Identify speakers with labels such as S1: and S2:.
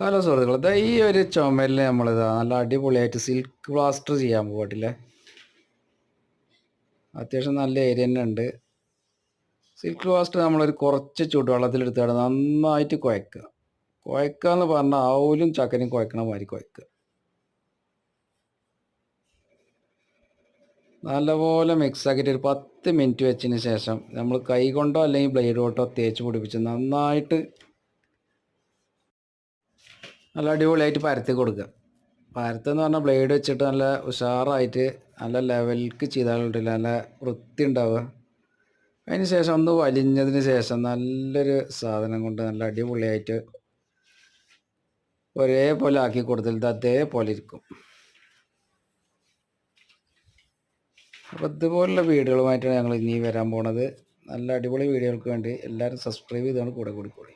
S1: Hello സുഹൃത്തുക്കളെ, ദാ ഈ ഒരു ചുമരിൽ നമ്മളിതാ നല്ല അടിപൊളിയായിട്ട് സിൽക്ക് പ്ലാസ്റ്റർ ചെയ്യാൻ പോകട്ടില്ലേ. അത്യാവശ്യം നല്ല ഏരിയ തന്നെ ഉണ്ട്. സിൽക്ക് പ്ലാസ്റ്റർ നമ്മളൊരു കുറച്ച് ചൂടുവെള്ളത്തിലെടുത്താണ് നന്നായിട്ട് കുഴക്കുക. കുഴക്കുക എന്ന് പറഞ്ഞാൽ ആവൂലും ചക്കരയും കുഴക്കണ മാതിരി കുഴക്കുക. നല്ലപോലെ മിക്സ് ആക്കിയിട്ട് ഒരു 10 മിനിറ്റ് വെച്ചതിന് ശേഷം നമ്മൾ കൈ കൊണ്ടോ അല്ലെങ്കിൽ ബ്ലേഡ് കൊണ്ടോ തേച്ച് പിടിപ്പിച്ച് നന്നായിട്ട് നല്ല അടിപൊളിയായിട്ട് പരത്തി കൊടുക്കുക. പരത്തെന്ന് പറഞ്ഞാൽ ബ്ലേഡ് വെച്ചിട്ട് നല്ല ഉഷാറായിട്ട് നല്ല ലെവലിക്ക് ചെയ്താലുണ്ടല്ല നല്ല വൃത്തി ഉണ്ടാവുക. അതിന് ശേഷം ഒന്ന് വലിഞ്ഞതിന് ശേഷം നല്ലൊരു സാധനം കൊണ്ട് നല്ല അടിപൊളിയായിട്ട് ഒരേപോലെ ആക്കി കൊടുത്തിട്ട് അതേപോലെ ഇരിക്കും. അപ്പോൾ ഇതുപോലുള്ള വീഡിയോകളുമായിട്ടാണ് ഞങ്ങൾ ഇനി വരാൻ പോണത്. നല്ല അടിപൊളി വീഡിയോകൾക്ക് വേണ്ടി എല്ലാവരും സബ്സ്ക്രൈബ് ചെയ്താണ് കൂടെ കൂടിക്കോളി.